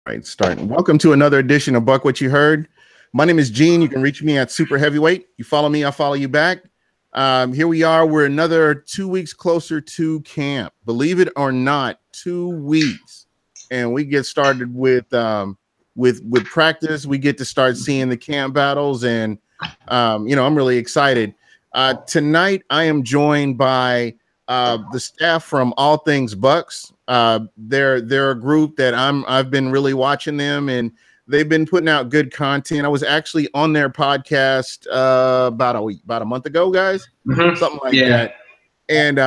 Right, starting. Welcome to another edition of Buc What You Heard. My name is Gene. You can reach me at Super Heavyweight. You follow me, I'll follow you back. Here we are. We're another 2 weeks closer to camp. Believe it or not, 2 weeks, and we get started with practice. We get to start seeing the camp battles, and I'm really excited. Tonight, I am joined by the staff from All Things Bucs. They're a group that I've been really watching them, and they've been putting out good content. I was actually on their podcast about a month ago, guys, something like that. And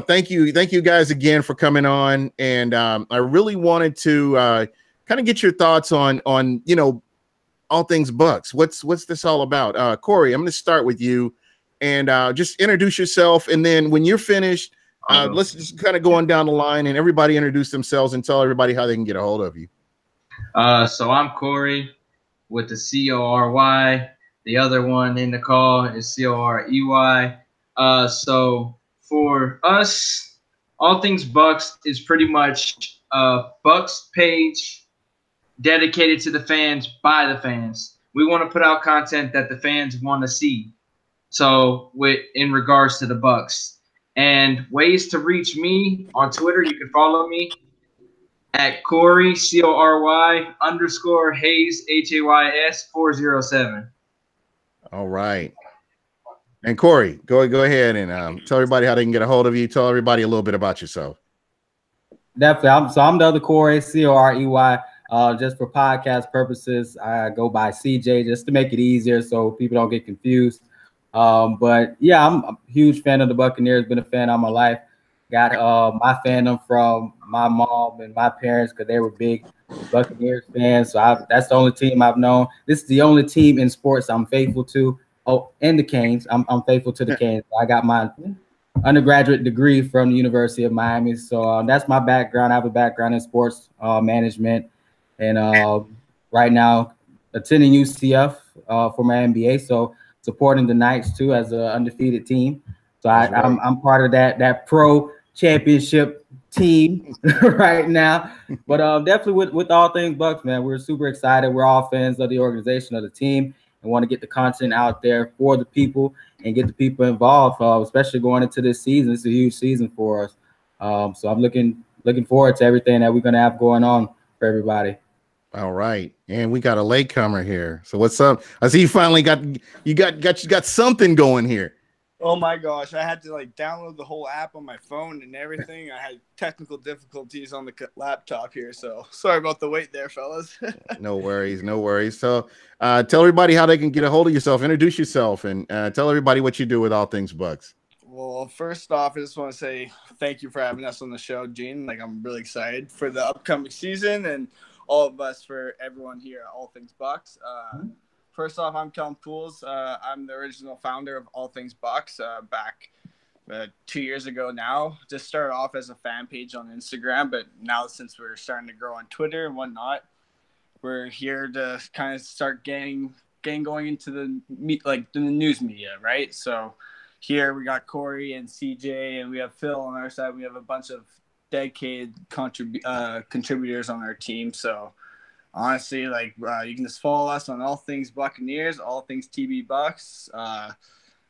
thank you guys again for coming on. And I really wanted to kind of get your thoughts on All Things Bucs. What's this all about? Corey, I'm going to start with you, and just introduce yourself, and then when you're finished, let's just kind of go on down the line and everybody introduce themselves and tell everybody how they can get a hold of you. So I'm Corey with the C-O-R-Y. The other one in the call is C-O-R-E-Y. So for us, All Things Bucs is pretty much a Bucs page dedicated to the fans by the fans. We want to put out content that the fans want to see. So in regards to the Bucs. And ways to reach me on Twitter, you can follow me at Corey, C-O-R-Y _ Hayes, Hays 407. All right. And Corey, go ahead and tell everybody how they can get a hold of you. Tell everybody a little bit about yourself. Definitely. I'm the other Corey, C-O-R-E-Y. Just for podcast purposes, I go by CJ just to make it easier so people don't get confused. But yeah, I'm a huge fan of the Buccaneers, been a fan all my life. Got my fandom from my mom and my parents because they were big Buccaneers fans. So that's the only team I've known. This is the only team in sports I'm faithful to. Oh, and the Canes. I'm faithful to the Canes. I got my undergraduate degree from the University of Miami. So that's my background. I have a background in sports management, and right now attending UCF for my MBA. So supporting the Knights too as an undefeated team. So I'm part of that pro championship team right now. But definitely with All Things Bucs, man, we're super excited. We're all fans of the organization, of the team, and want to get the content out there for the people and get the people involved, especially going into this season. It's a huge season for us. So I'm looking forward to everything that we're going to have going on for everybody. All right, and we got a latecomer here. So what's up? I see you finally got something going here. Oh my gosh, I had to download the whole app on my phone and everything. I had technical difficulties on the laptop here, so sorry about the wait there, fellas. No worries. So tell everybody how they can get a hold of yourself. Introduce yourself and tell everybody what you do with All Things Bucs. Well, first off, I just want to say thank you for having us on the show, Gene. I'm really excited for the upcoming season and all of us, for everyone here at All Things Bucs. First off, I'm Kellen Pools. I'm the original founder of All Things Bucs back 2 years ago now. Just started off as a fan page on Instagram, but now since we're starting to grow on Twitter and whatnot, we're here to kind of start getting going into the news media, right? So here we got Corey and CJ, and we have Phil on our side. We have a bunch of dedicated contributors on our team. So honestly, you can just follow us on All Things Buccaneers, All Things TB Bucs on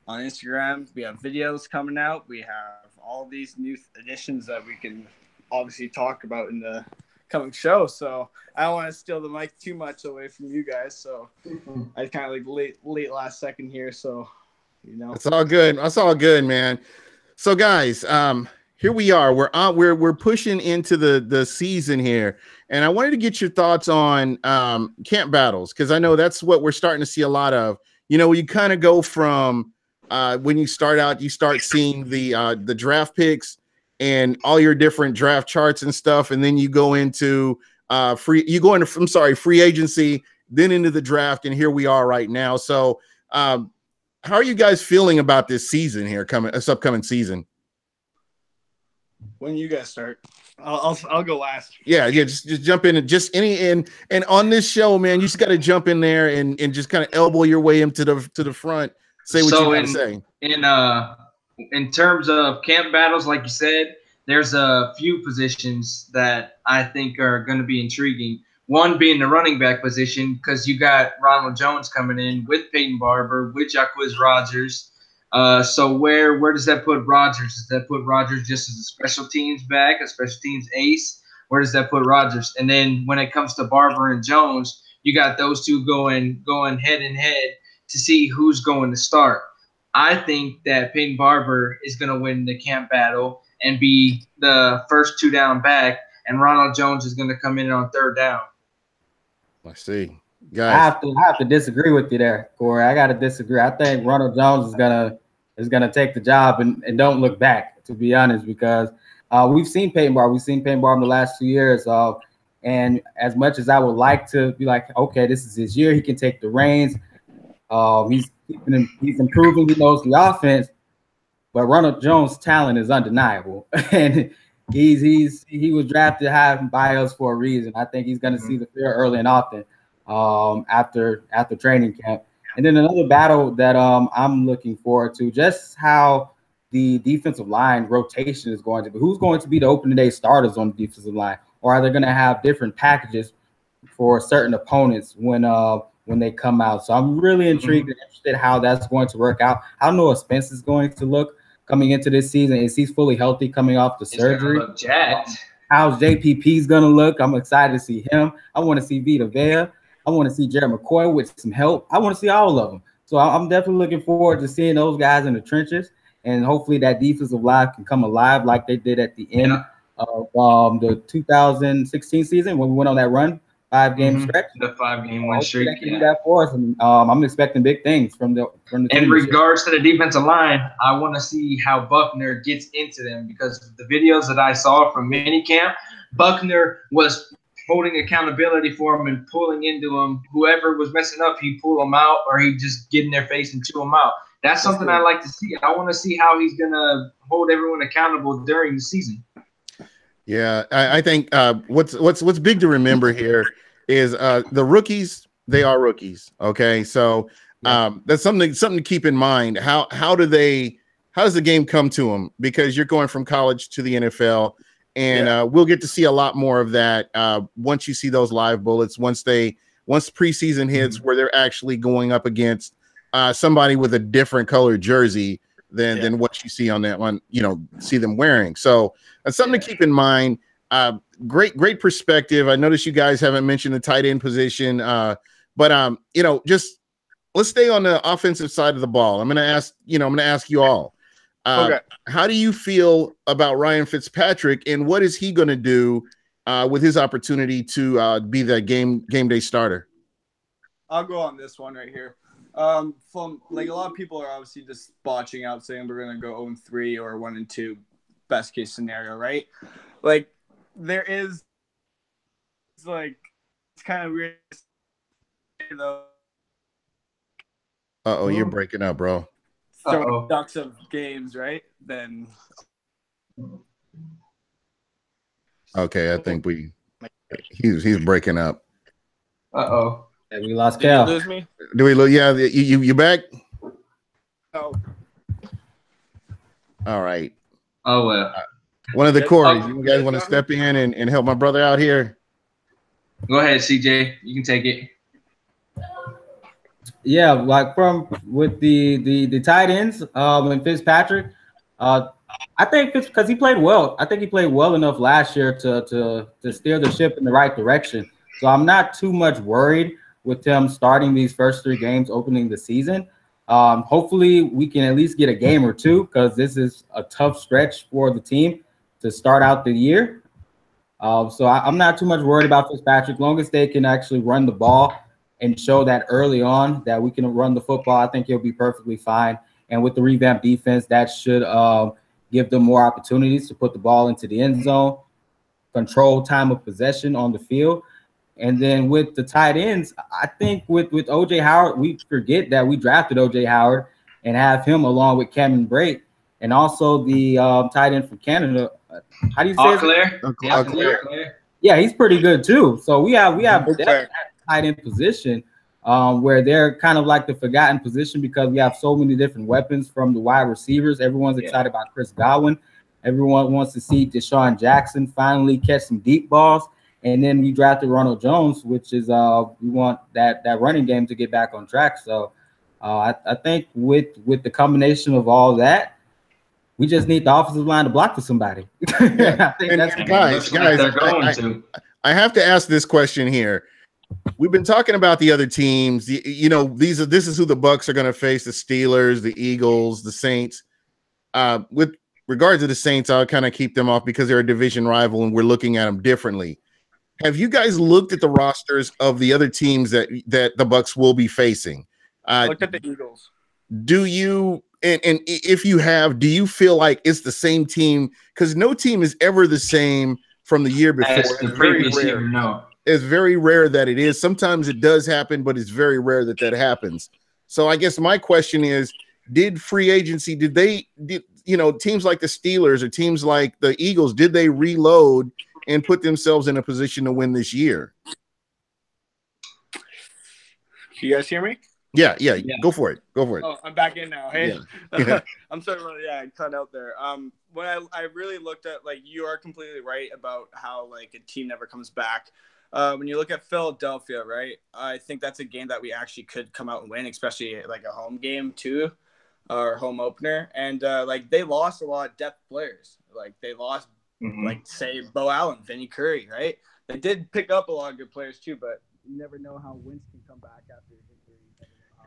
Instagram. We have videos coming out. We have all these new additions that we can obviously talk about in the coming show. So I don't want to steal the mic too much away from you guys. So I kind of late last second here. So it's all good. That's all good, man. So guys, here we are. We're pushing into the season here, and I wanted to get your thoughts on camp battles, because I know that's what we're starting to see a lot of. You kind of go from when you start out, you start seeing the draft picks and all your different draft charts and stuff, and then you go into free agency, then into the draft, and here we are right now. So, how are you guys feeling about this season here, this upcoming season? When you guys start, I'll go last. Yeah, just jump in and and on this show, man, you just got to jump in there and just kind of elbow your way into the front. Say what you got to say. In terms of camp battles, like you said, there's a few positions that I think are going to be intriguing. One being the running back position, because you got Ronald Jones coming in with Peyton Barber, with Jacquizz Rodgers. So where does that put Rodgers? Does that put Rodgers just as a special teams back, a special teams ace? Where does that put Rodgers? And then when it comes to Barber and Jones, you got those two going head and head to see who's going to start. I think that Peyton Barber is going to win the camp battle and be the first 2 down back, and Ronald Jones is going to come in on 3rd down. I see. Guys. I have to disagree with you there, Corey. I got to disagree. I think Ronald Jones is gonna take the job and don't look back, to be honest, because we've seen Peyton Barber. We've seen Peyton Barber in the last 2 years. And as much as I would like to be like, okay, this is his year, he can take the reins. He's improving. He knows the offense, but Ronald Jones' talent is undeniable, and he was drafted high by us for a reason. I think he's going to see the field early and often after training camp. And then another battle that I'm looking forward to, just how the defensive line rotation is going to be. Who's going to be the opening day starters on the defensive line, or are they going to have different packages for certain opponents when they come out? So I'm really intrigued and interested how that's going to work out. How Noah Spence is going to look coming into this season. Is he fully healthy coming off the surgery? Look jacked. How's JPP's going to look? I'm excited to see him. I want to see Vita Vea. I want to see Jared McCoy with some help. I want to see all of them. So I'm definitely looking forward to seeing those guys in the trenches, and hopefully that defensive line can come alive like they did at the end of the 2016 season when we went on that run, 5-game stretch. The 5-game win streak. They can do that for us, and I'm expecting big things from the team. In regards to the defensive line, I want to see how Buckner gets into them, because the videos that I saw from minicamp, Buckner was holding accountability for him and pulling into him. Whoever was messing up, he pull them out, or he just get in their face and chew them out. That's something I like to see. I want to see how he's gonna hold everyone accountable during the season. Yeah, I think what's big to remember here is the rookies. They are rookies. Okay, so that's something to keep in mind. How does the game come to them? Because you're going from college to the NFL. And we'll get to see a lot more of that once you see those live bullets, once preseason hits, where they're actually going up against somebody with a different colored jersey than what you see on that one, see them wearing. So that's something to keep in mind. Great perspective. I noticed you guys haven't mentioned the tight end position, but just let's stay on the offensive side of the ball. I'm going to ask you all. Okay. How do you feel about Ryan Fitzpatrick, and what is he going to do with his opportunity to be the game day starter? I'll go on this one right here. From like a lot of people are obviously just botching out saying we're going to go 0-3 or 1-2, best case scenario, right? Like there is like it's kind of weird though. You're breaking up, bro. So ducks of games, right? Then okay, I think he's breaking up. And we lost Cal. Did you lose me? Do we lose? Yeah, you back? Oh. All right. Oh well. One of the Corys. You guys want to step in and help my brother out here? Go ahead, CJ. You can take it. Yeah, like with the tight ends and Fitzpatrick, I think because he played well. I think he played well enough last year to steer the ship in the right direction. So I'm not too much worried with him starting these first 3 games, opening the season. Hopefully we can at least get a game or two, because this is a tough stretch for the team to start out the year. So I'm not too much worried about Fitzpatrick, as long as they can actually run the ball and show that early on that we can run the football. I think he'll be perfectly fine. And with the revamped defense, that should give them more opportunities to put the ball into the end zone, control time of possession on the field. And then with the tight ends, I think with O.J. Howard, we forget that we drafted O.J. Howard and have him along with Cameron Brate, and also the tight end from Canada. How do you say it? Yeah, he's pretty good too. So we have that tight end position where they're kind of like the forgotten position, because we have so many different weapons from the wide receivers. Everyone's excited about Chris Godwin. Everyone wants to see Deshaun Jackson finally catch some deep balls. And then we drafted Ronald Jones, which is we want that running game to get back on track. So I think with the combination of all that, we just need the offensive line to block for somebody. Yeah. I think and that's guys, they're going to. I have to ask this question here. We've been talking about the other teams. You know, this is who the Bucs are going to face: the Steelers, the Eagles, the Saints. With regards to the Saints, I'll kind of keep them off because they're a division rival and we're looking at them differently. Have you guys looked at the rosters of the other teams that the Bucs will be facing? Looked at the Eagles. Do you and if you have, do you feel like it's the same team? Because no team is ever the same from the year before. As the previous year, no. It's very rare that it is. Sometimes it does happen, but it's very rare that happens. So I guess my question is, did free agency, did teams like the Steelers or teams like the Eagles, did they reload and put themselves in a position to win this year? Can you guys hear me? Yeah. Go for it. Oh, I'm back in now. Hey, yeah. I'm sorry. I cut out there. When I really looked at, like, you are completely right about how, like, a team never comes back. When you look at Philadelphia, right, I think that's a game that we actually could come out and win, especially like a home game too, or home opener. And like, they lost a lot of depth players. Like, they lost, like, say, Bo Allen, Vinny Curry, right? They did pick up a lot of good players too, but you never know how Wentz can come back after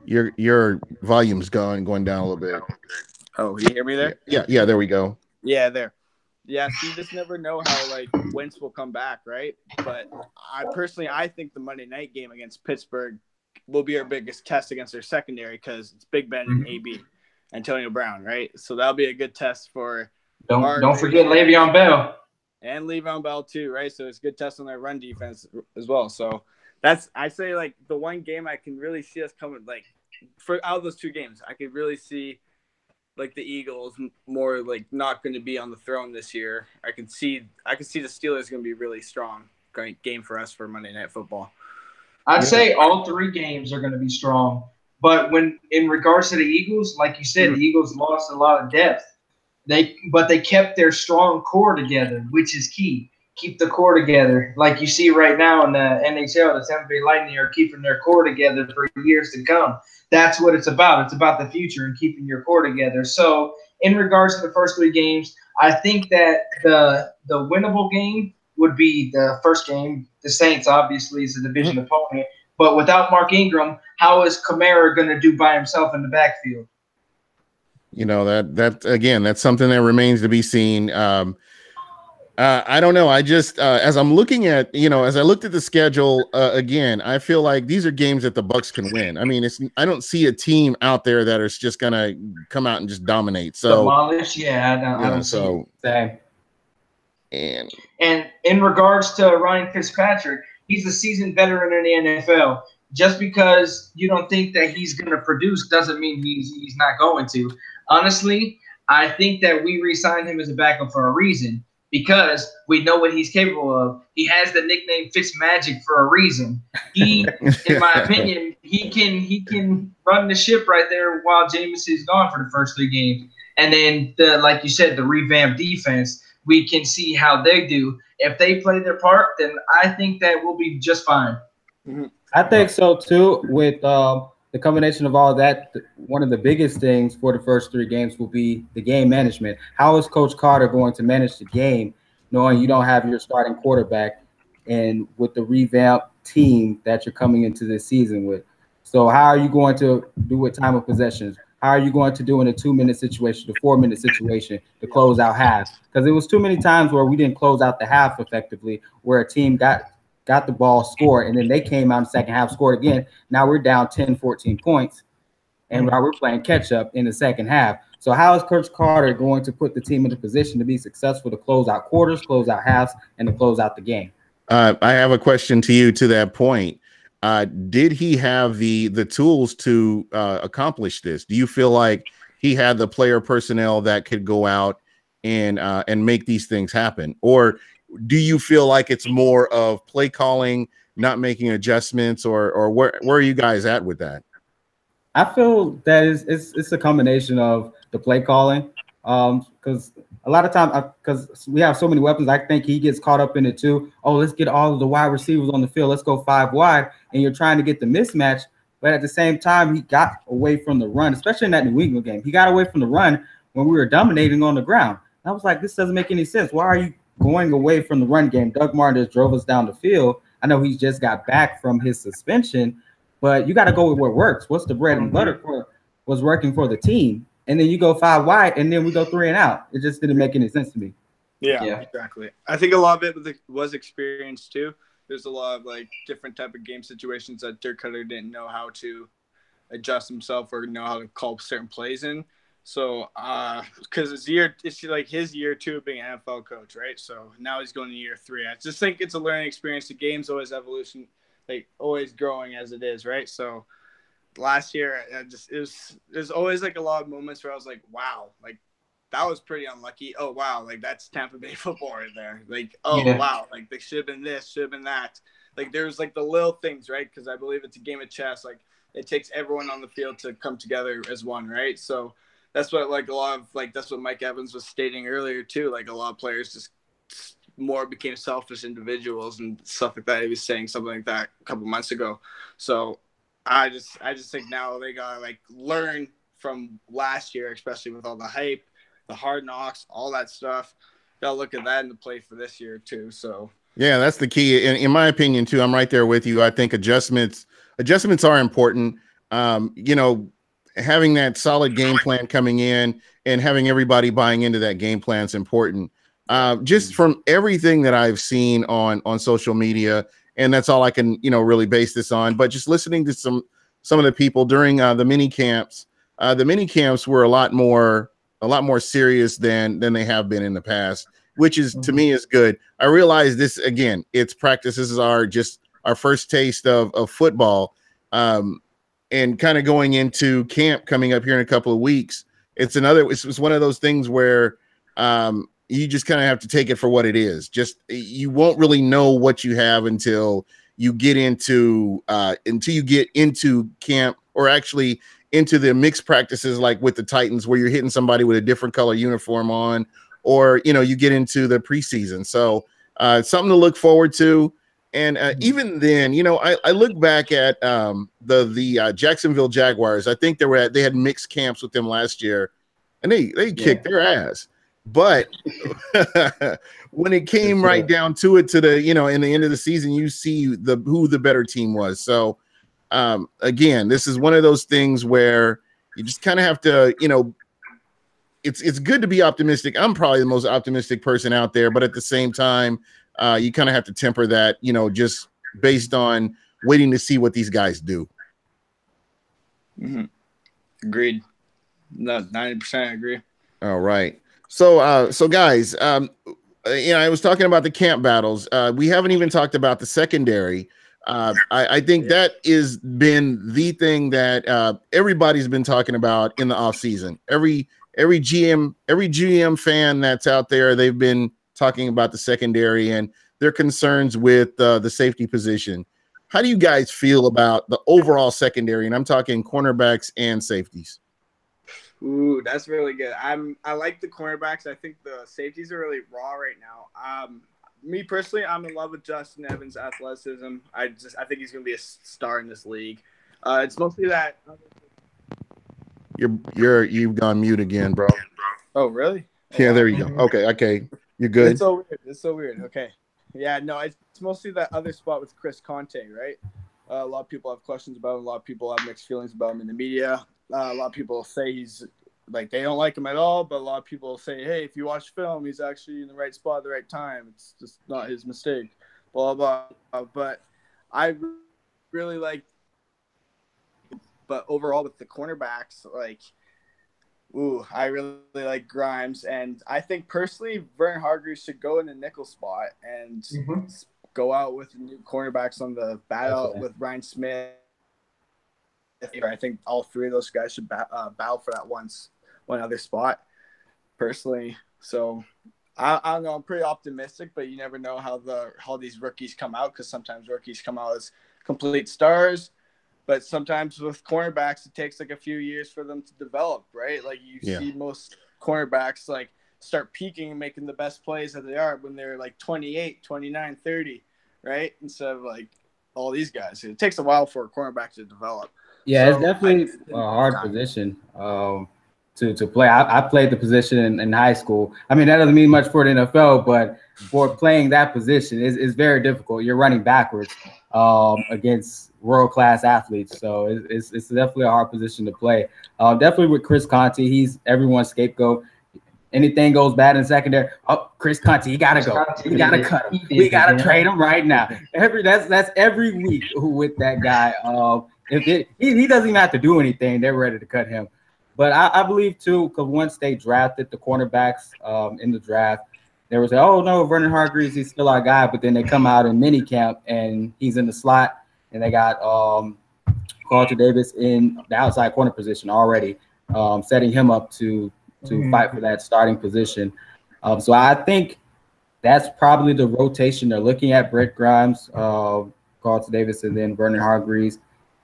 injury. Your volume's going down a little bit. Oh, you hear me there? Yeah. There we go. Yeah, there. Yeah, so you just never know how, like, Wentz will come back, right? But I think the Monday night game against Pittsburgh will be our biggest test against their secondary because it's Big Ben and AB, Antonio Brown, right? So that'll be a good test for. Don't forget Le'Veon Bell. And Le'Veon Bell too, right? So it's a good test on their run defense as well. So I say, like, the one game I can really see us coming, like, for out of those two games, I could really see, like, the Eagles more, like, not going to be on the throne this year. I can see the Steelers going to be really strong. Great game for us for Monday Night Football. I'd say all three games are going to be strong. But when in regards to the Eagles, like you said, the Eagles lost a lot of depth. But they kept their strong core together, which is key. Keep the core together. Like you see right now in the NHL, the Tampa Bay Lightning are keeping their core together for years to come. That's what it's about. It's about the future and keeping your core together. So in regards to the first three games, I think that the winnable game would be the first game. The Saints, obviously, is a division opponent. But without Mark Ingram, how is Kamara going to do by himself in the backfield? You know, that again, that's something that remains to be seen. I don't know. I just as I'm looking at, as I looked at the schedule again, I feel like these are games that the Bucs can win. I mean, I don't see a team out there that is just gonna come out and just dominate. So demolish, I don't see that. And in regards to Ryan Fitzpatrick, he's a seasoned veteran in the NFL. Just because you don't think that he's going to produce doesn't mean he's not going to. Honestly, I think that we re-signed him as a backup for a reason because we know what he's capable of. He has the nickname Fitzmagic for a reason. He, in my opinion, he can run the ship right there while Jameis is gone for the first three games. And then, like you said, the revamped defense, we can see how they do. If they play their part, then I think that we'll be just fine. I think so too. With the combination of all that, one of the biggest things for the first three games will be the game management. How is Coach Carter going to manage the game, knowing you don't have your starting quarterback and with the revamped team that you're coming into this season with? So how are you going to do with time of possessions? How are you going to do in a 2-minute situation, the 4-minute situation, to close out half? Because it was too many times where we didn't close out the half effectively, where a team got the ball, scored, and then they came out in the second half, scored again. Now we're down 10, 14 points, and now we're playing catch-up in the second half. So how is Coach Carter going to put the team in a position to be successful to close out quarters, close out halves, and to close out the game? I have a question to you to that point. Did he have the tools to accomplish this? Do you feel like he had the player personnel that could go out and make these things happen? Or do you feel like it's more of play calling, not making adjustments, or where are you guys at with that? I feel that it's a combination of the play calling, because a lot of times, because we have so many weapons, I think he gets caught up in it too. Oh, let's get all of the wide receivers on the field. Let's go 5 wide, and you're trying to get the mismatch. But at the same time, he got away from the run, especially in that New England game. He got away from the run when we were dominating on the ground. I was like, this doesn't make any sense. Why are you going away from the run game? Doug Martin just drove us down the field. I know he just got back from his suspension, but you got to go with what works. What's the bread and butter for was working for the team? And then you go 5 wide, and then we go 3 and out. It just didn't make any sense to me. Yeah, exactly. I think a lot of it was experience too. There's a lot of like different type of game situations that Dirk Cutter didn't know how to adjust himself or know how to call certain plays in. So, because it's like his year 2 of being an NFL coach, right? So now he's going to year 3. I just think it's a learning experience. The game's always evolution, like always growing as it is, right? So last year, there's always like a lot of moments where I was like, wow, like that was pretty unlucky. Oh, wow, like that's Tampa Bay football right there. Like, oh, wow, like they should have been this, should have been that. Like there's like the little things, right? Because I believe it's a game of chess. Like it takes everyone on the field to come together as one, right? So that's what like a lot of like that's what Mike Evans was stating earlier too. Like a lot of players just more became selfish individuals and stuff like that. He was saying something like that a couple months ago. So I just think now they gotta like learn from last year, especially with all the hype, the hard knocks, all that stuff. Gotta look at that in the play for this year too. So yeah, that's the key. In my opinion too, I'm right there with you. I think adjustments are important. You know, having that solid game plan coming in and having everybody buying into that game plan is important. Just from everything that I've seen on social media, and that's all I can, really base this on. But just listening to some of the people during the mini camps were a lot more serious than they have been in the past, which is to me is good. I realize this again, it's practice. This is our first taste of football. And kind of going into camp coming up here in a couple of weeks, it's one of those things where you just kind of have to take it for what it is. Just you won't really know what you have until you get into camp, or actually into the mixed practices, like with the Titans, where you're hitting somebody with a different color uniform on, or you get into the preseason. So something to look forward to. And even then, I look back at the Jacksonville Jaguars. I think they had mixed camps with them last year, and they kicked their ass. But when it came right down to it, in the end of the season, you see who the better team was. So again, this is one of those things where you just kind of have to, it's good to be optimistic. I'm probably the most optimistic person out there, but at the same time, you kind of have to temper that, just based on waiting to see what these guys do. Mm-hmm. Agreed. No, 90% agree. All right. So guys, I was talking about the camp battles. We haven't even talked about the secondary. I think that is been the thing that everybody's been talking about in the off season. Every GM fan that's out there, they've been talking about the secondary and their concerns with the safety position. How do you guys feel about the overall secondary? And I'm talking cornerbacks and safeties. Ooh, that's really good. I like the cornerbacks. I think the safeties are really raw right now. Me personally, I'm in love with Justin Evans' athleticism. I think he's going to be a star in this league. It's mostly that. You've gone mute again, bro. Oh, really? Yeah, there you go. Okay. You're good. It's so weird. Okay. Yeah, no, it's mostly that other spot with Chris Conte, right? A lot of people have questions about him. A lot of people have mixed feelings about him in the media. A lot of people say he's like they don't like him at all, but a lot of people say, hey, if you watch film, he's actually in the right spot at the right time. It's just not his mistake, blah, blah, blah. But I really like – but overall with the cornerbacks, like, I really like Grimes. And I think personally Vernon Hargreaves should go in the nickel spot and go out with new cornerbacks on the battle with Ryan Smith. I think all three of those guys should battle for that one other spot, personally. So I don't know. I'm pretty optimistic, but you never know how these rookies come out, because sometimes rookies come out as complete stars, but sometimes with cornerbacks it takes like a few years for them to develop, right? Like you see most cornerbacks, like start peaking and making the best plays that they are when they're like 28, 29, 30, right? Instead of like all these guys. It takes a while for a cornerback to develop. Yeah, so it's definitely a hard position to play. I played the position in high school. I mean, that doesn't mean much for the NFL, but for playing that position is very difficult. You're running backwards against world-class athletes, so it's definitely a hard position to play. Definitely with Chris Conte, he's everyone's scapegoat. Anything goes bad in secondary, oh, Chris Conte, he gotta go. We gotta cut him. We gotta trade him right now. That's every week with that guy. He doesn't even have to do anything, they're ready to cut him. But I believe too, because once they drafted the cornerbacks in the draft, they were saying, "Oh no, Vernon Hargreaves, he's still our guy." But then they come out in minicamp and he's in the slot, and they got Carlton Davis in the outside corner position already, setting him up to fight for that starting position. So I think that's probably the rotation they're looking at: Brett Grimes, Carlton Davis, and then Vernon Hargreaves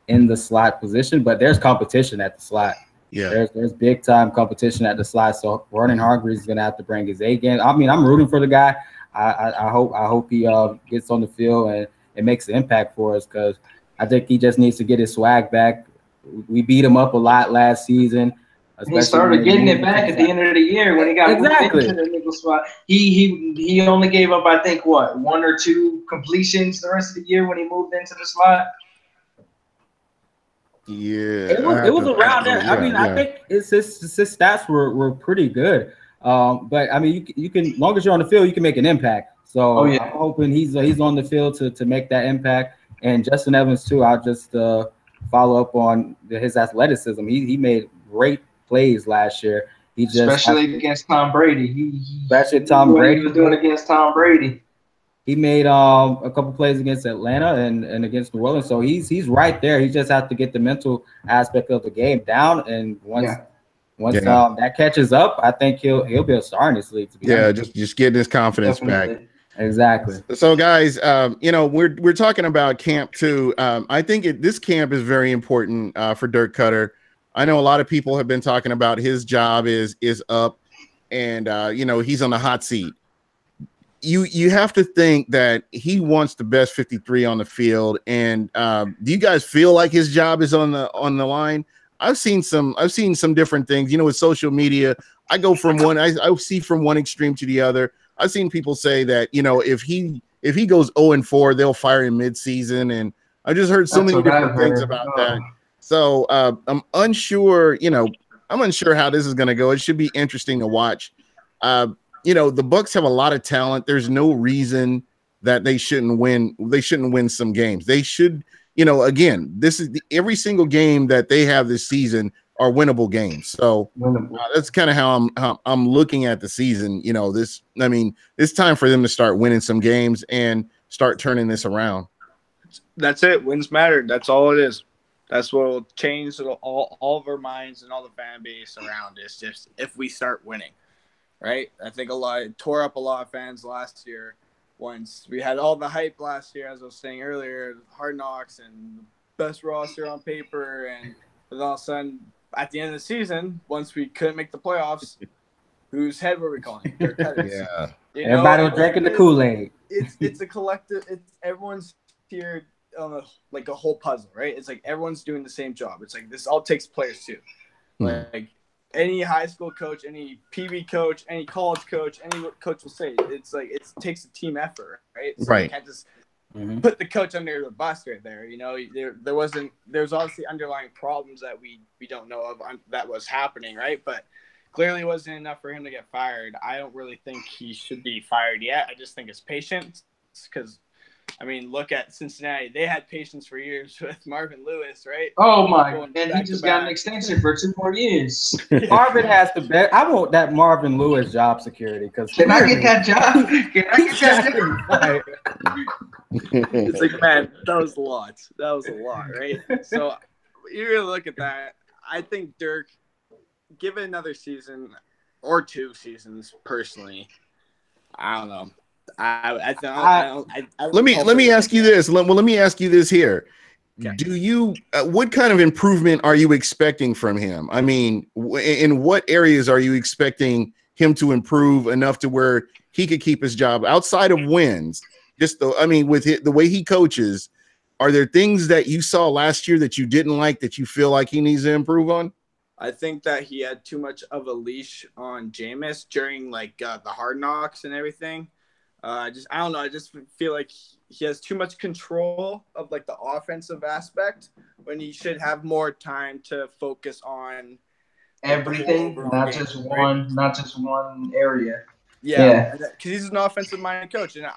in the slot position. But there's competition at the slot. Yeah, there's big time competition at the slot. So Vernon Hargreaves is gonna have to bring his A game. I mean, I'm rooting for the guy. I hope he gets on the field and makes an impact for us, because I think he just needs to get his swag back. We beat him up a lot last season. He started getting it back at the end of the year when he got moved into the nickel spot. He only gave up, I think, what, 1 or 2 completions the rest of the year when he moved into the slot. Yeah, it was around there. I mean, I think his stats were pretty good. But I mean, you can, as long as you're on the field, you can make an impact. So I'm hoping he's on the field to make that impact. And Justin Evans too. I'll just follow up on his athleticism. He made great plays last year. He just especially against Tom Brady. Especially Tom Brady. He was doing against Tom Brady. He made a couple plays against Atlanta and against New Orleans, so he's right there. He just has to get the mental aspect of the game down, and once that catches up, I think he'll be a star in this league. To be honest. just getting his confidence back. Exactly. So guys, we're talking about camp too. I think this camp is very important for Dirk Cutter. I know a lot of people have been talking about his job is up, and he's on the hot seat. You have to think that he wants the best 53 on the field. And do you guys feel like his job is on the line? I've seen some different things. With social media, I go from one, I see from one extreme to the other. I've seen people say that if he goes 0-4, they'll fire him midseason, and I just heard so many different things about that. So I'm unsure. I'm unsure how this is going to go. It should be interesting to watch. The Bucs have a lot of talent. There's no reason that they shouldn't win. They shouldn't win some games. They should, again, this is every single game that they have this season are winnable games. So that's kind of how I'm looking at the season. It's time for them to start winning some games and start turning this around. That's it. Wins matter. That's all it is. That's what will change all of our minds and all the fan base around us. Just if we start winning. Right, I think it tore up a lot of fans last year. Once we had all the hype last year, as I was saying earlier, Hard Knocks and best roster on paper, and then all of a sudden, at the end of the season, once we couldn't make the playoffs, whose head were we calling? Dirk Cutter's. Yeah, everybody was drinking the Kool-Aid. It's a collective. It's everyone's here on a whole puzzle, right? It's like everyone's doing the same job. It's like this all takes players too, like. Any high school coach, any PB coach, any college coach, any coach will say it's like it takes a team effort, right? So you can't just put the coach under the bus right there. There's obviously underlying problems that we don't know of that was happening, right? But clearly it wasn't enough for him to get fired. I don't really think he should be fired yet. I just think it's patience, because look at Cincinnati. They had patience for years with Marvin Lewis, right? Oh, my. And he just got an extension for 2 more years. Marvin has to bet. I want that Marvin Lewis job security. Can I get that job? Can I get that job? It's like, man, that was a lot. That was a lot, right? So you really look at that. I think Dirk, give it another season or 2 seasons, personally. I don't know. Let me ask you this. Let me ask you this here. Okay. Do you what kind of improvement are you expecting from him? In what areas are you expecting him to improve enough to where he could keep his job outside of wins? Just with the way he coaches, are there things that you saw last year that you didn't like that you feel like he needs to improve on? I think that he had too much of a leash on Jameis during like the Hard Knocks and everything. I don't know. I just feel like he has too much control of like the offensive aspect when he should have more time to focus on everything, not just one area. Yeah, because he's an offensive-minded coach, and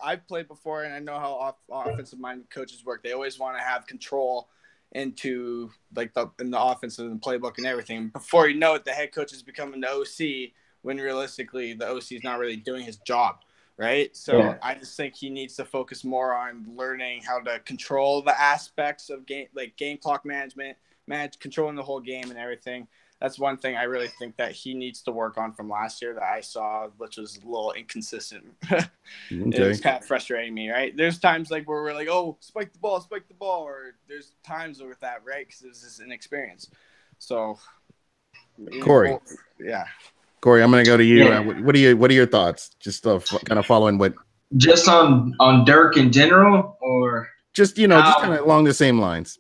I've played before, and I know how offensive-minded coaches work. They always want to have control into like in the offense and the playbook and everything. Before you know it, the head coach is becoming the OC when realistically the OC is not really doing his job, right? So I just think he needs to focus more on learning how to control the aspects of game clock management, controlling the whole game and everything. That's one thing I really think that he needs to work on from last year that I saw, which was a little inconsistent. It was kind of frustrating me, right? There's times like where we're like, oh, spike the ball, or there's times with that, right? Because this is inexperience. So, Corey, Corey, I'm going to go to you. What are your thoughts? Just kind of following what? Just on Dirk in general, or just just kind of along the same lines.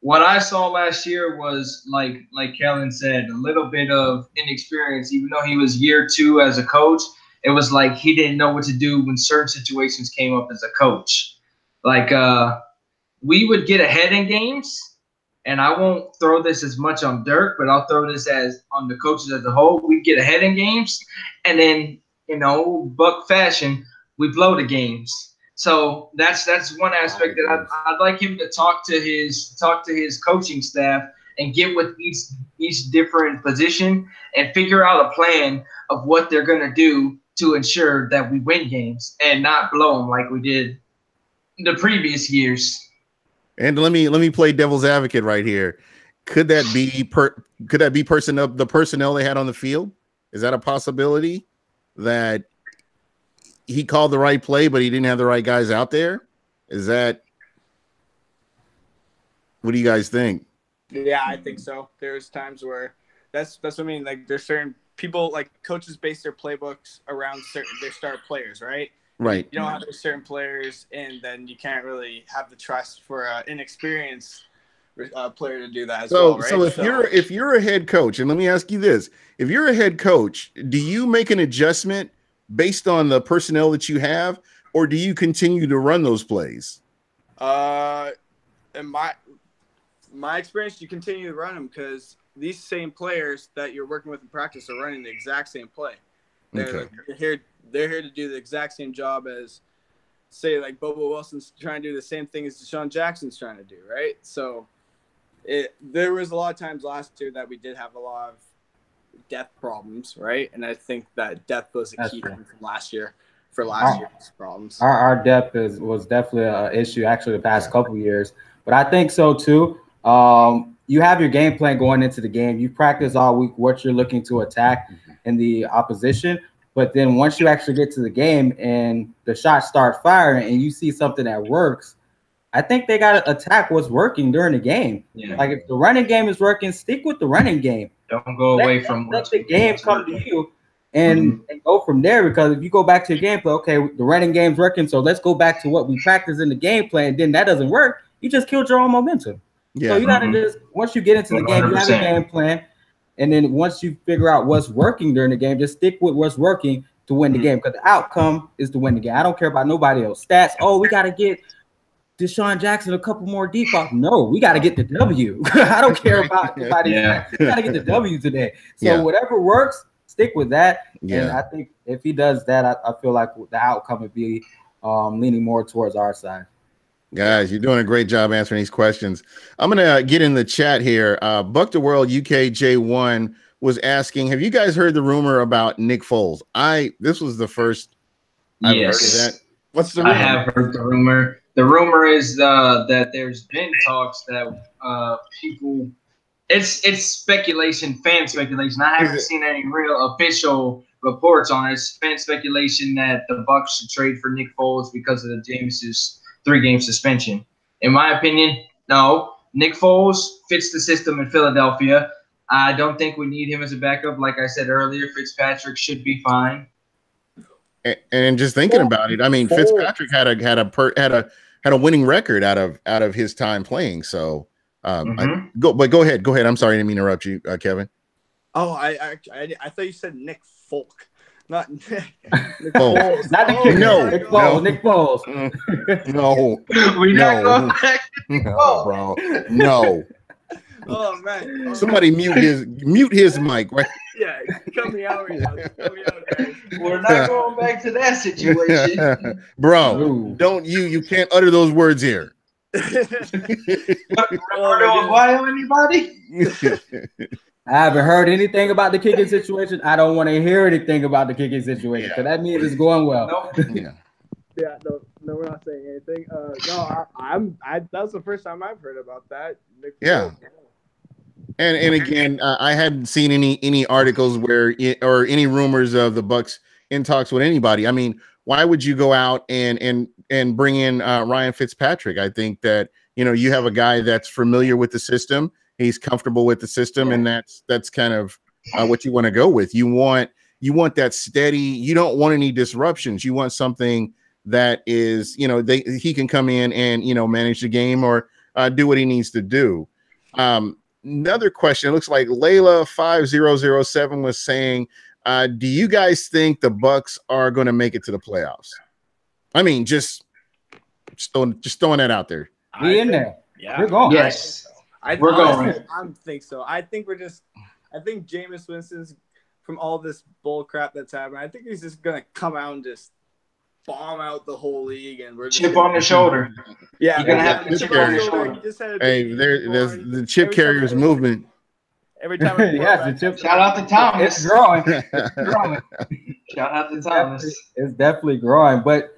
What I saw last year was, like Kellen said, a little bit of inexperience. Even though he was year 2 as a coach, it was like he didn't know what to do when certain situations came up as a coach. Like we would get ahead in games, and I won't throw this as much on Dirk, but I'll throw this as on the coaches as a whole. We'd get ahead in games, and then, Buck fashion, we blow the games. So that's one aspect that I'd like him to talk to his coaching staff and get with each different position and figure out a plan of what they're going to do to ensure that we win games and not blow them like we did the previous years. And let me play devil's advocate right here. Could that be the personnel they had on the field? Is that a possibility that he called the right play, but he didn't have the right guys out there? What do you guys think? Yeah, I think so. There's times where that's what I mean. Like there's certain people, like coaches base their playbooks around their star players, right? Right. You don't have those certain players, and then you can't really have the trust for an inexperienced player to do that as well, right? So if you're a head coach, and let me ask you this: if you're a head coach, do you make an adjustment based on the personnel that you have, or do you continue to run those plays? In my experience, you continue to run them because these same players that you're working with in practice are running the exact same play. They're here to do the exact same job as, say, like Bobo Wilson's trying to do the same thing as Deshaun Jackson's trying to do, right? So there was a lot of times last year that we did have a lot of depth problems, right? And I think that depth was a key thing from last year for last year's problems. Our depth was definitely an issue actually the past couple of years, but I think so too. You have your game plan going into the game. You practice all week what you're looking to attack in the opposition, but then once you actually get to the game and the shots start firing and you see something that works, I think they got to attack what's working during the game. Yeah. Like if the running game is working, stick with the running game. Don't go away from let the game come to you and go from there. Because if you go back to your game plan, okay, the running game's working, so let's go back to what we practiced in the game plan. Then that doesn't work. You just killed your own momentum. Yeah. So you got to just, once you get into the game, 100%. You have a game plan. And then once you figure out what's working during the game, just stick with what's working to win the game. Because the outcome is to win the game. I don't care about nobody else. Stats, we got to get Deshaun Jackson a couple more deep off. No, we got to get the W. I don't care about anybody. Yeah. We got to get the W today. So whatever works, stick with that. Yeah. And I think if he does that, I feel like the outcome would be leaning more towards our side. Guys, you're doing a great job answering these questions. I'm going to get in the chat here. Buck the World UKJ1 was asking, have you guys heard the rumor about Nick Foles? This was the first I've heard of that. What's the rumor? I have heard the rumor. The rumor is that there's been talks that people – it's speculation, fan speculation. I haven't seen any real official reports on it. It's fan speculation that the Bucs should trade for Nick Foles because of the Jameis's 3-game suspension. In my opinion, no. Nick Foles fits the system in Philadelphia. I don't think we need him as a backup. Like I said earlier, Fitzpatrick should be fine. And just thinking about it, I mean, Fitzpatrick had a winning record out of his time playing. So go ahead. I'm sorry, I didn't mean to interrupt you, Kevin. Oh, I thought you said Nick Folk. Not Nick Foles. Not the kicker. No, Nick Foles. no. Nick Foles. No, We're not going back to Nick no, Foles. bro. No. Oh man! Somebody mute his mic, right? Yeah, cut me out right now. Cut me out, guys. We're not going back to that situation. Bro, Ooh. don't you can't utter those words here. Why anybody? I haven't heard anything about the kicking situation. I don't want to hear anything about the kicking situation because that means it's going well. Nope. Yeah, no, we're not saying anything. That's the first time I've heard about that. Nick Yeah. Foles. And again, I hadn't seen any articles or any rumors of the Bucs in talks with anybody. I mean, why would you go out and bring in Ryan Fitzpatrick? I think that you have a guy that's familiar with the system. He's comfortable with the system, and that's kind of what you want to go with. You want that steady. You don't want any disruptions. You want something that is he can come in and manage the game or do what he needs to do. Another question. It looks like Layla 5007 was saying, do you guys think the Bucs are going to make it to the playoffs? I mean, just throwing that out there. Be in there. Yeah, We're going. Yes. We're going. I think so. I think Jameis Winston's, from all this bull crap that's happening, I think he's just gonna come out and just bomb out the whole league, and we're just Chip on the shoulder. Yeah, You're gonna have the chip on the shoulder. Hey, there's the chip carriers movement. Every time. Yes, the chip. Shout out to Thomas. It's growing. It's growing. Shout out to Thomas. It's definitely growing, but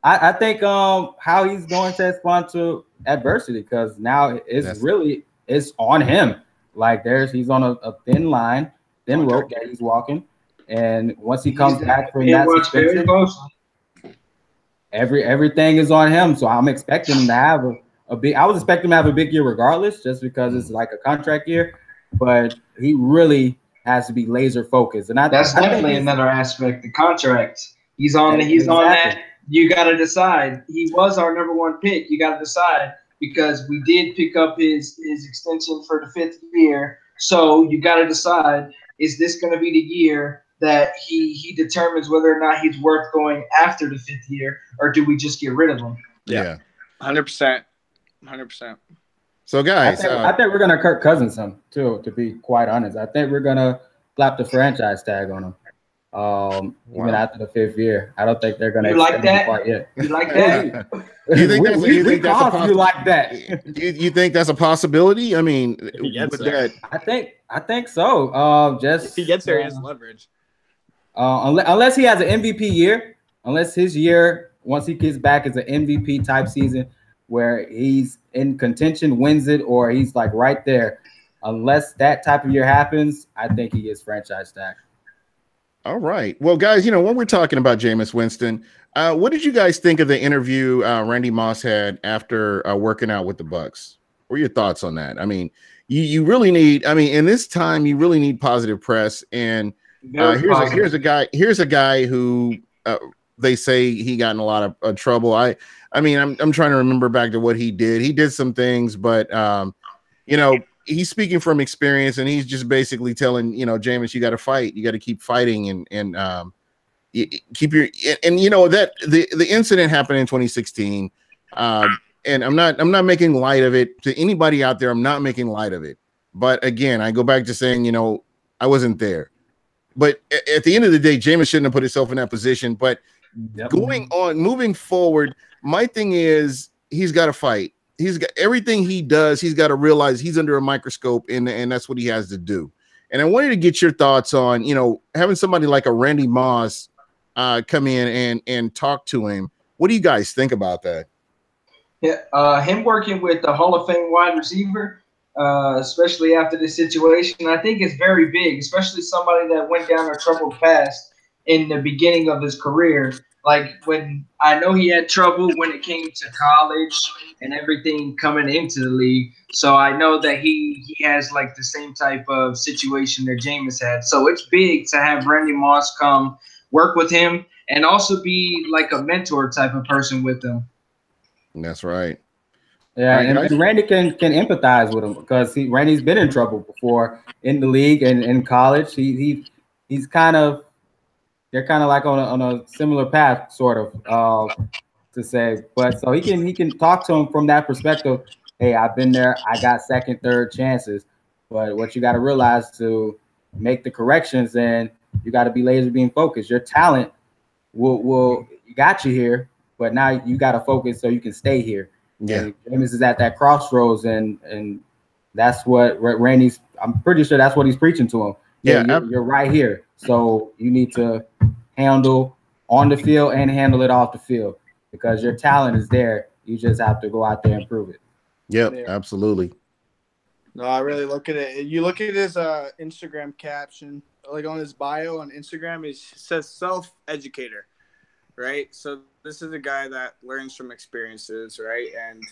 I think how he's going to respond to adversity, because now it's on him. Like situation on a thin line, thin rope that he's walking, and once he comes back from that suspension, everything is on him. So I'm expecting him to have a big. I was expecting him to have a big year regardless, just because it's like a contract year. But he really has to be laser focused, and that's definitely another aspect. The contract. He's on that. You got to decide. He was our number one pick. You got to decide, because we did pick up his extension for the 5th year. So you got to decide, is this going to be the year that he determines whether or not he's worth going after the 5th year, or do we just get rid of him? Yeah. 100%. 100%. So, guys, I think we're going to Kirk Cousins him, too, to be quite honest. I think we're going to slap the franchise tag on him. Even after the 5th year, I don't think they're going to. You like that? Quite yet. You like that? You think that's you like that? You think that's a possibility? I mean, I think so. Just if he gets there, he has leverage. Unless he has an MVP year, unless his year once he gets back is an MVP type season where he's in contention, wins it, or he's like right there. Unless that type of year happens, I think he gets franchise tag. All right. Well, guys, when we're talking about Jameis Winston, what did you guys think of the interview Randy Moss had after working out with the Bucs? What are your thoughts on that? I mean, you really need. I mean, in this time, you really need positive press. And here's a guy who they say he got in a lot of trouble. I mean, I'm trying to remember back to what he did. He did some things, but he's speaking from experience, and he's just basically telling, Jameis, you got to fight. You got to keep fighting and keep your that the incident happened in 2016. And I'm not making light of it to anybody out there. I'm not making light of it. But again, I go back to saying, I wasn't there. But at the end of the day, Jameis shouldn't have put himself in that position. But moving forward, my thing is he's got to fight. He's got everything he does. He's got to realize he's under a microscope, and that's what he has to do. And I wanted to get your thoughts on, having somebody like a Randy Moss come in and talk to him. What do you guys think about that? Yeah, him working with the Hall of Fame wide receiver, especially after this situation, I think is very big, especially somebody that went down a troubled path in the beginning of his career. Like when I know he had trouble when it came to college and everything coming into the league. So I know that he has like the same type of situation that Jameis had. So it's big to have Randy Moss come work with him and also be like a mentor type of person with him. That's right. Yeah, Right, and Randy can empathize with him because Randy's been in trouble before in the league and in college. He's kind of, they're kind of like on a similar path, sort of, to say. But so he can talk to him from that perspective. Hey, I've been there. I got second, third chances. But what you got to realize to make the corrections, and you got to be laser beam focused. Your talent will got you here, but now you got to focus so you can stay here. Yeah. And Jameis is at that crossroads, and that's what Randy's. I'm pretty sure that's what he's preaching to him. Yeah, you're right here, so you need to handle on the field and handle it off the field because your talent is there. You just have to go out there and prove it. Yep, absolutely. No, I really look at it. You look at his Instagram caption, like on his bio on Instagram, it says self-educator, right? So this is a guy that learns from experiences, right? And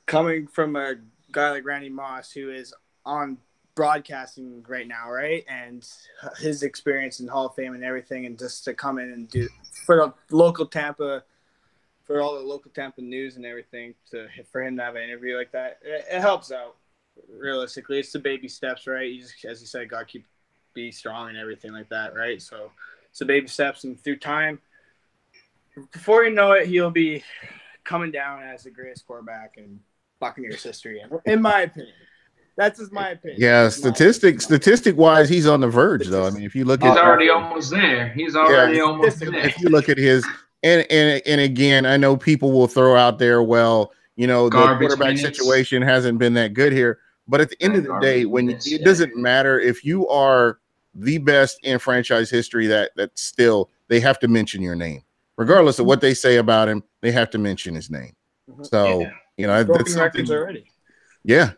coming from a guy like Randy Moss, who is on broadcasting right now, right? And his experience in Hall of Fame and everything, and just to come in and do for the local Tampa, for all the local Tampa news and everything, for him to have an interview like that, it helps out. Realistically, it's the baby steps, right? You just, as you said, God be strong and everything like that, right? So it's the baby steps, and through time, before you know it, he'll be coming down as the greatest quarterback in Buccaneers history, in my opinion. That's just my opinion. Yeah, statistic wise, he's on the verge, though. I mean, if you look he's at, already almost there. He's already almost there. If you look at his, and again, I know people will throw out there, well, you know, the quarterback situation hasn't been that good here. But at the end of the day, when it doesn't matter if you are the best in franchise history, that still they have to mention your name, regardless of what they say about him. They have to mention his name. So you know, that's records already. Yeah.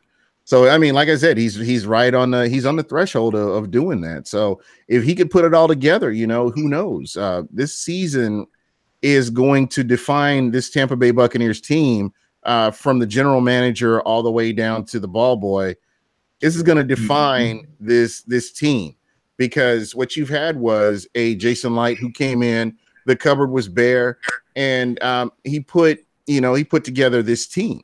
So I mean, like I said, he's right on the threshold of doing that. So if he could put it all together, you know, who knows? This season is going to define this Tampa Bay Buccaneers team. From the general manager all the way down to the ball boy, this is going to define this team, because what you've had was a Jason Light who came in, the cupboard was bare, and he put together this team.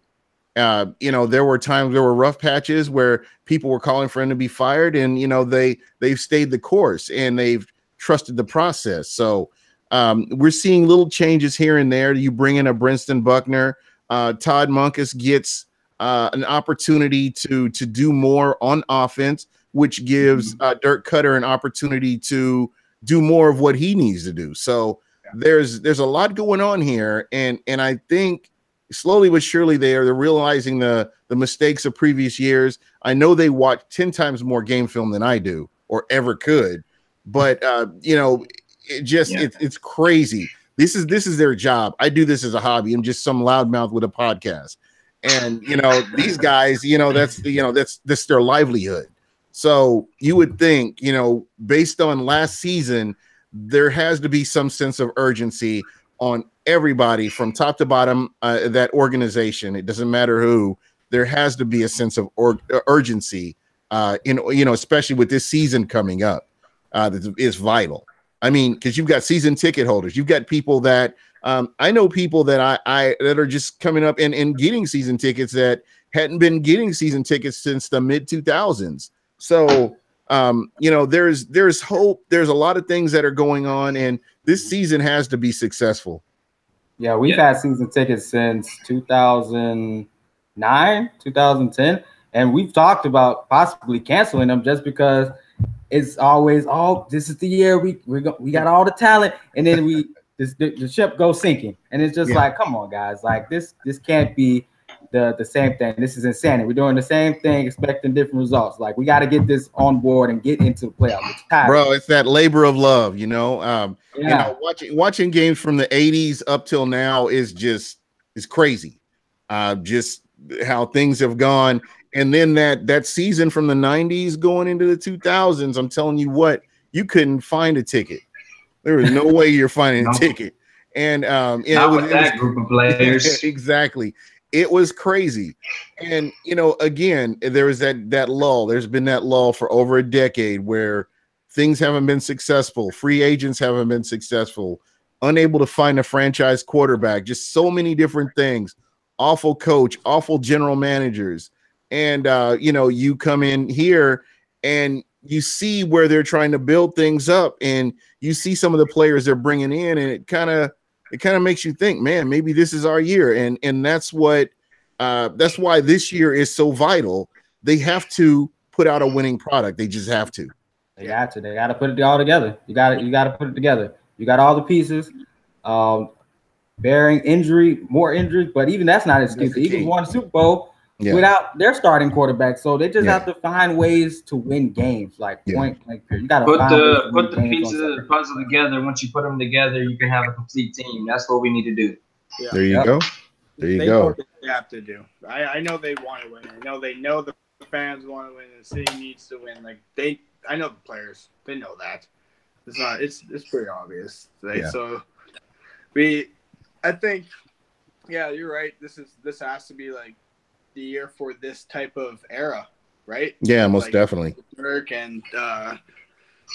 You know, there were times, there were rough patches where people were calling for him to be fired, and you know they've stayed the course and they've trusted the process. So we're seeing little changes here and there. You bring in a Brinston Buckner. Todd Monkus gets an opportunity to do more on offense, which gives Dirk Cutter an opportunity to do more of what he needs to do. So there's a lot going on here, and I think slowly but surely they're realizing the mistakes of previous years. I know they watch 10 times more game film than I do or ever could, but you know, it's crazy. This is their job. I do this as a hobby. I'm just some loudmouth with a podcast. And, you know, these guys, you know, that's their livelihood. So you would think, you know, based on last season, there has to be some sense of urgency on everybody from top to bottom, that organization. It doesn't matter who. There has to be a sense of urgency, especially with this season coming up, that is vital. I mean, because you've got season ticket holders, you've got people that I know people that that are just coming up and getting season tickets that hadn't been getting season tickets since the mid 2000s. So you know, there's hope. There's a lot of things that are going on, and this season has to be successful. Yeah, we've had season tickets since 2009, 2010, and we've talked about possibly canceling them just because it's always, this is the year we got all the talent, and then the ship goes sinking, and it's just like, come on, guys, like this can't be the same thing. This is insanity. We're doing the same thing, expecting different results. Like, we got to get this on board and get into the playoffs. Bro, it's that labor of love, you know. You know, watching games from the 80s up till now is crazy. Just how things have gone. And then that season from the 90s going into the 2000s, I'm telling you what, you couldn't find a ticket. There was no way you're finding a ticket. And not with that group of players. Exactly. It was crazy. And again, there was that lull. There's been that lull for over a decade where things haven't been successful. Free agents haven't been successful. Unable to find a franchise quarterback. Just so many different things. Awful coach, awful general managers. And you come in here and you see where they're trying to build things up, and you see some of the players they're bringing in, and it kind of makes you think, man, maybe this is our year. And that's why this year is so vital. They have to put out a winning product. They just have to. They got to put it all together. You got to put it together. You got all the pieces. Bearing more injuries, but even that's not an excuse. The Eagles won the Super Bowl without their starting quarterback, so they just have to find ways to win games. Like point blank period. You got to put the pieces of the puzzle together. Once you put them together, you can have a complete team. That's what we need to do. Yeah. There you go. There you go. Know what they have to do. I know they want to win. They know the fans want to win. The city needs to win. I know the players. They know that. It's pretty obvious. So I think, you're right. This has to be like the year for this type of era, right? Yeah, most definitely. Dirk and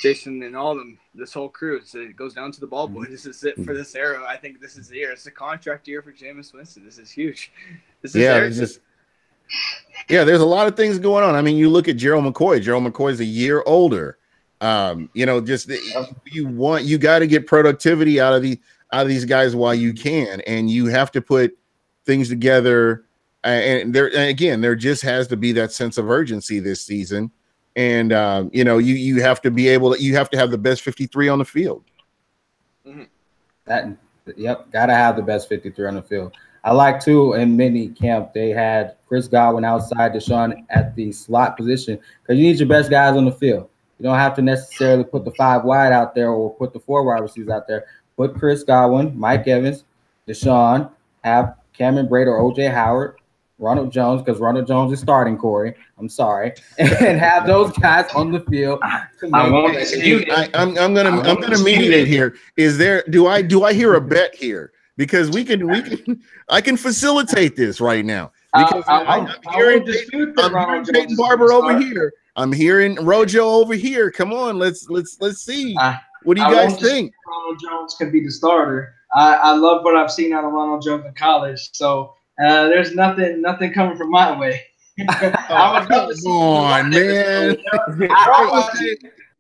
Jason and all of them, this whole crew. It goes down to the ball boy. This is it for this era. I think this is the year. It's a contract year for Jameis Winston. This is huge. There's a lot of things going on. I mean, you look at Gerald McCoy. Gerald McCoy's a year older. You got to get productivity out of these guys while you can, and you have to put things together. And there just has to be that sense of urgency this season. And you have to be you have to have the best 53 on the field. Gotta have the best 53 on the field. I like too, in mini camp they had Chris Godwin outside, Deshaun at the slot position, because you need your best guys on the field. You don't have to necessarily put the 5 wide out there or put the 4 wide receivers out there. Put Chris Godwin, Mike Evans, Deshaun, have Cameron Brate or OJ Howard, Ronald Jones, because Ronald Jones is starting, Corey. I'm sorry, and have those guys on the field. I'm gonna mediate here. Do I hear a bet here? Because I can facilitate this right now. Because I'm hearing Peyton Barber over here. I'm hearing Rojo over here. Come on, let's see. What do you guys think? Ronald Jones can be the starter. I love what I've seen out of Ronald Jones in college. So there's nothing coming from my way. Come on, man.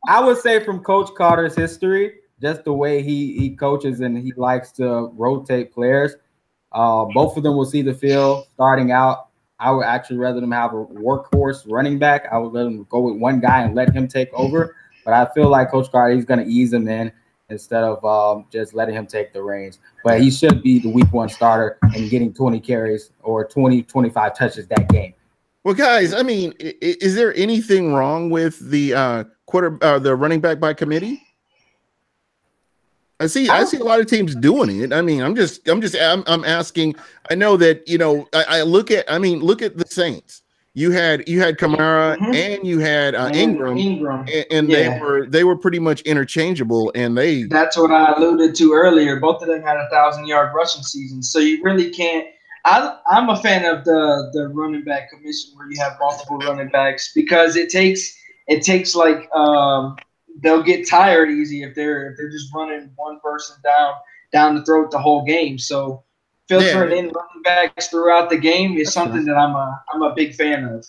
I would say from Coach Carter's history, just the way he coaches and he likes to rotate players, both of them will see the field starting out. I would actually rather them have a workhorse running back. I would let them go with one guy and let him take over. But I feel like Coach Carter, he's going to ease him in instead of just letting him take the reins. But he should be the week 1 starter and getting 20 carries or 20, 25 touches that game. Well, guys, I mean, is there anything wrong with the the running back by committee? I see a lot of teams doing it. I mean, I'm asking. I know that, I look at the Saints. You had Kamara and you had Ingram, and they were pretty much interchangeable. And that's what I alluded to earlier. Both of them had 1,000-yard rushing seasons, so you really can't. I'm a fan of the running back commission where you have multiple running backs, because it takes like they'll get tired easy if they're just running one person down the throat the whole game. So filtering in running backs throughout the game is something that I'm a big fan of.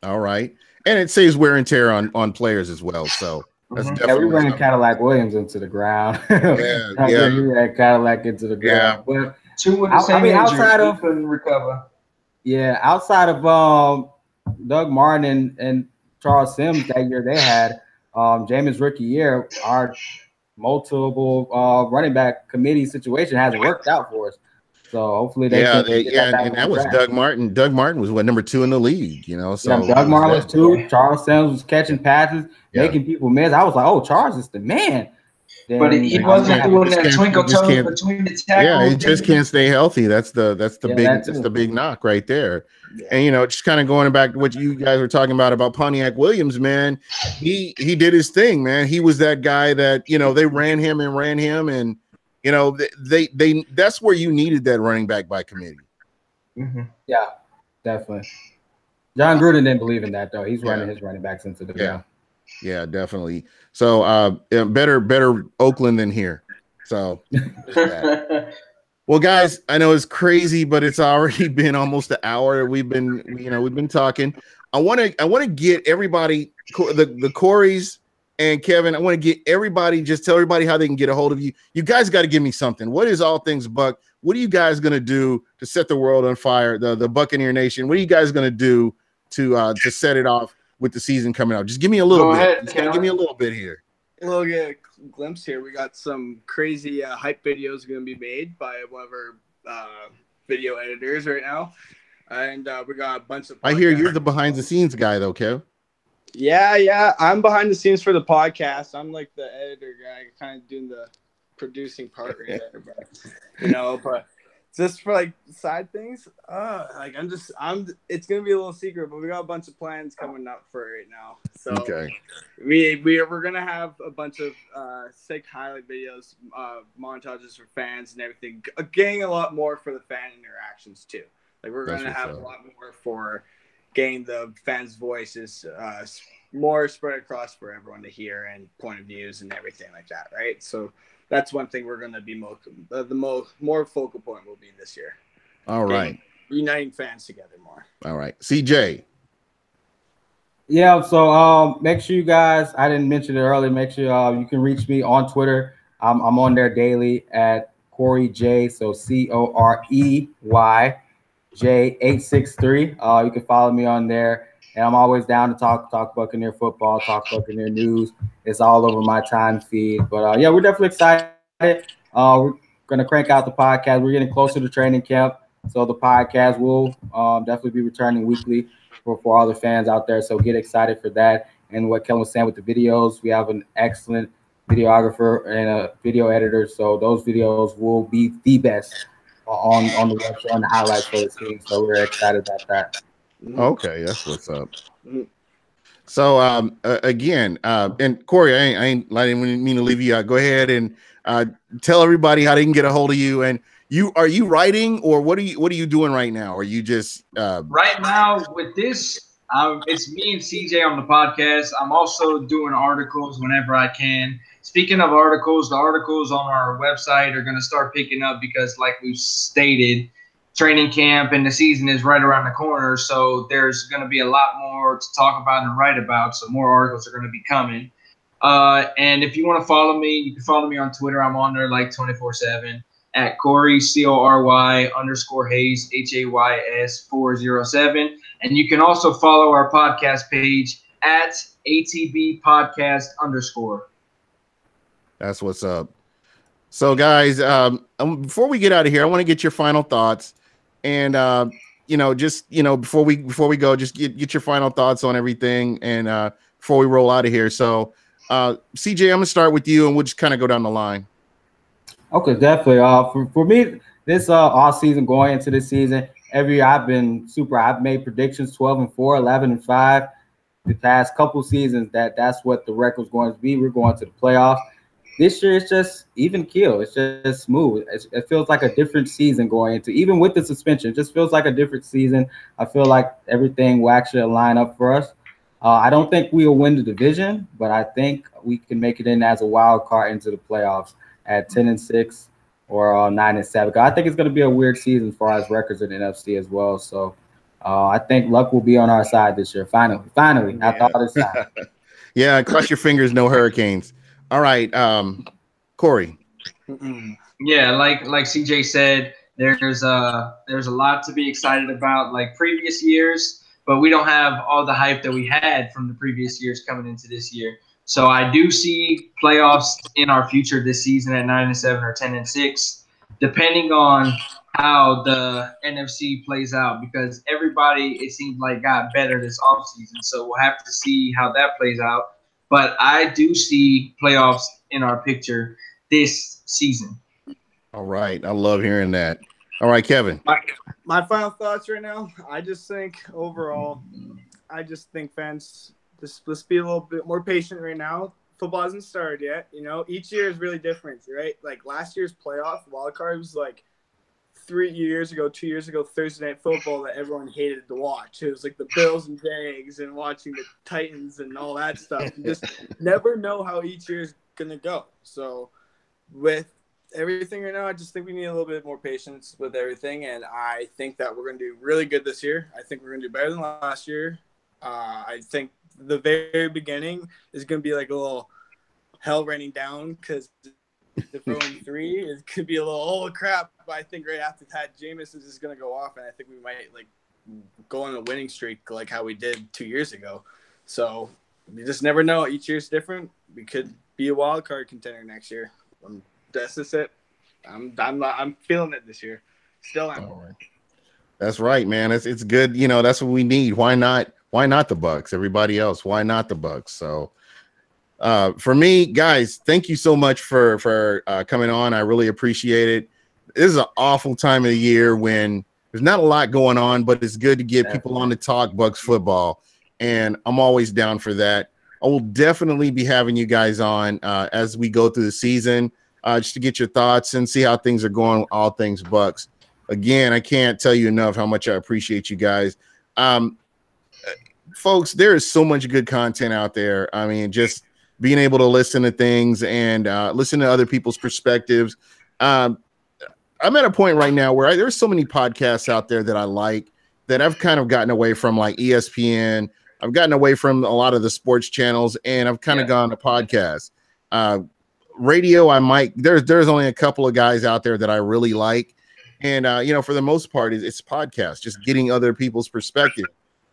All right, and it saves wear and tear on players as well. So that's definitely we ran Cadillac Williams into the ground. We ran Cadillac into the ground. Yeah. But 2 with the same injury, couldn't recover. Yeah, outside of Doug Martin and Charles Sims that year, they had Jameis rookie year. Our multiple running back committee situation hasn't worked out for us. So hopefully and that was Doug Martin. Doug Martin was number 2 in the league, So Doug Martin was 2. Charles Sims was catching passes, making people miss. I was like, oh, Charles is the man. But he wasn't doing that twinkle toe between the tackles. Yeah, he just can't stay healthy. That's the big knock right there. Yeah. And just kind of going back to what you guys were talking about Pontiac Williams, man. He did his thing, man. He was that guy that they ran him, and You know, they that's where you needed that running back by committee. Mm-hmm. Yeah, definitely. John Gruden didn't believe in that though. He's running his running backs into the ground. Yeah, definitely. So better Oakland than here. So well, guys, I know it's crazy, but it's already been almost an hour. We've been talking. I want to get everybody, the Corys and Kevin. I want to get everybody, just tell everybody how they can get a hold of you. You guys got to give me something. What is All Things Buc? What are you guys going to do to set the world on fire? The Buccaneer Nation. What are you guys going to do to set it off with the season coming up? Just give me a little bit. Just give me a little bit here. We'll get a glimpse here. We got some crazy hype videos going to be made by one of our video editors right now. And we got a bunch of podcasts. I hear you're the behind the scenes guy though, Kev. Yeah. I'm behind the scenes for the podcast. I'm like the editor guy, kind of doing the producing part right there. But, but just for like side things, it's gonna be a little secret, but we got a bunch of plans coming up for it right now. So we're gonna have a bunch of sick highlight videos, montages for fans and everything, getting a lot more for the fan interactions too. Like we're gonna have a lot more for getting the fans' voices more spread across for everyone to hear and point of views and everything like that, right? So that's one thing we're going to be more focal point will be this year. All right. Uniting fans together more. All right. CJ. Yeah, so make sure you guys, I didn't mention it earlier, make sure you can reach me on Twitter. I'm on there daily at Corey J, so CoreyJ863. You can follow me on there. And I'm always down to talk Buccaneer football, talk Buccaneer news. It's all over my time feed. But, yeah, we're definitely excited. We're going to crank out the podcast. We're getting closer to training camp. So the podcast will definitely be returning weekly for all the fans out there. So get excited for that. And what Kellen was saying with the videos, we have an excellent videographer and a video editor. So those videos will be the best on the website, on the highlights for the team. So we're excited about that. Okay, that's what's up. So again, and Corey, I didn't mean to leave you out. Go ahead and tell everybody how they can get a hold of you. And are you writing, or what are you doing right now? Are you just right now with this? It's me and CJ on the podcast. I'm also doing articles whenever I can. Speaking of articles, the articles on our website are going to start picking up because, like we've stated, training camp and the season is right around the corner. So there's going to be a lot more to talk about and write about. So more articles are going to be coming. And if you want to follow me, you can follow me on Twitter. I'm on there like 24/7 at Corey, CORY_Hayes, HAYS 407. And you can also follow our podcast page at ATB Podcast _. That's what's up. So guys, before we get out of here, I want to get your final thoughts. And before we go, just get your final thoughts on everything, and before we roll out of here. So, CJ, I'm gonna start with you, and we'll just kind of go down the line. Okay, definitely. For me, this off season, going into this season, every year I've made predictions 12-4, 11-5. The past couple seasons, that's what the record's going to be. We're going to the playoffs. This year, it's just even keel. It's just smooth. It feels like a different season going into, even with the suspension. It just feels like a different season. I feel like everything will actually line up for us. I don't think we will win the division, but I think we can make it in as a wild card into the playoffs at 10-6 or 9-7. I think it's going to be a weird season as far as records in the NFC as well. So I think luck will be on our side this year. Finally, after all this time. Yeah, cross your fingers, no hurricanes. All right, Corey. Yeah, like CJ said, there's a lot to be excited about, like previous years, but we don't have all the hype that we had from the previous years coming into this year. So I do see playoffs in our future this season at 9-7 or 10-6, depending on how the NFC plays out, because everybody, it seems like, got better this offseason. So we'll have to see how that plays out. But I do see playoffs in our picture this season. All right. I love hearing that. All right, Kevin. My final thoughts right now, I just think overall, fans, let's be a little bit more patient right now. football hasn't started yet. You know, each year is really different, right? Like last year's playoff wild card was like 2 years ago, Thursday Night Football that everyone hated to watch. It was like the Bills and Jags and watching the Titans and all that stuff. You just never know how each year's gonna go. So with everything right now, I just think we need a little bit more patience with everything, and I think that we're gonna do really good this year. I think we're gonna do better than last year. I think the very beginning is gonna be like a little hell raining down because if we're 3, it could be a little, oh crap. But I think right after that, Jameis is just going to go off, and I think we might like go on a winning streak like how we did 2 years ago. So you just never know. Each year's different. We could be a wild card contender next year. That's just it. I'm feeling it this year. Still am. All right. That's right, man. It's good. You know, that's what we need. Why not the Bucs? Everybody else, why not the Bucs? So for me, guys, thank you so much for coming on. I really appreciate it. This is an awful time of the year when there's not a lot going on, but it's good to get people on to talk Bucs football, and I'm always down for that. I will definitely be having you guys on as we go through the season, just to get your thoughts and see how things are going, all things Bucs. Again, I can't tell you enough how much I appreciate you guys. Folks, there is so much good content out there. I mean, just being able to listen to things and listen to other people's perspectives. I'm at a point right now where there's so many podcasts out there that I like that I've kind of gotten away from, like ESPN. I've gotten away from a lot of the sports channels, and I've kind of gone to podcasts. Radio, I might. There's only a couple of guys out there that I really like, and you know, for the most part, it's podcasts, just getting other people's perspective.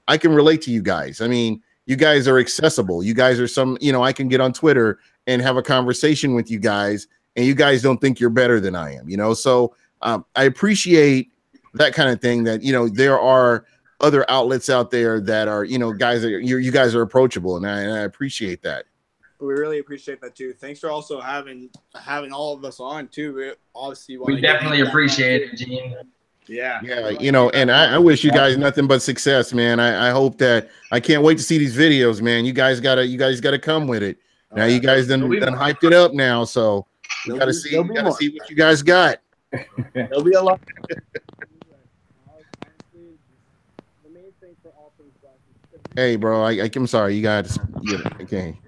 I can relate to you guys. I mean, you guys are accessible. You guys are I can get on Twitter and have a conversation with you guys, and you guys don't think you're better than I am, you know? So I appreciate that kind of thing, that, you know, there are other outlets out there that are, you know, guys that you guys are approachable, and I appreciate that. We really appreciate that too. Thanks for also having all of us on too. We definitely appreciate it, Gene. Yeah, you know, and I wish you guys nothing but success, man. I hope that I can't wait to see these videos, man. You guys gotta come with it. Now you guys done hyped it up now, so we gotta see what you guys got. There'll be a lot. Hey, bro, I'm sorry. You guys, okay.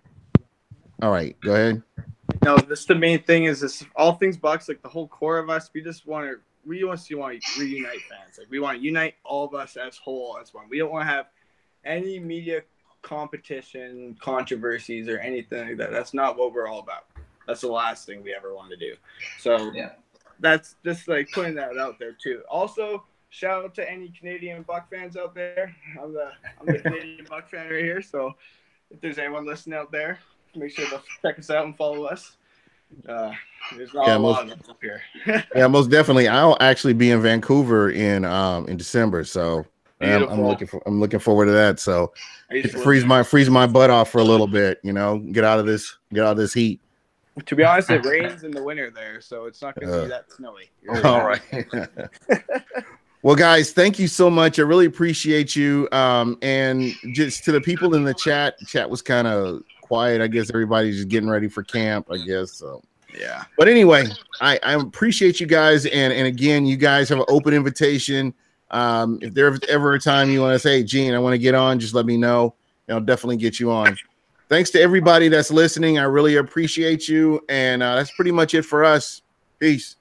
All right, go ahead. No, this the main thing is this. All things Bucs, like the whole core of us, we want to reunite fans. Like we want to unite all of us as whole as one. We don't want to have any media competition, controversies, or anything like that. That's not what we're all about. That's the last thing we ever want to do. So that's just like putting that out there too. Also, shout out to any Canadian Buc fans out there. I'm the Canadian Buc fan right here. So if there's anyone listening out there, make sure to check us out and follow us. There's not a lot of us up here. Yeah, most definitely. I'll actually be in Vancouver in December, so I'm looking forward to that. So freeze my butt off for a little bit, you know, get out of this heat. To be honest, it rains in the winter there, so it's not going to be that snowy. All right. Well, guys, thank you so much. I really appreciate you. And just to the people in the chat was kind of quiet. I guess everybody's just getting ready for camp, I guess. So yeah. But anyway, I appreciate you guys, and again, you guys have an open invitation. If there's ever a time you want to say, hey, Gene, I want to get on, just let me know, and I'll definitely get you on. Thanks to everybody that's listening. I really appreciate you, and that's pretty much it for us. Peace.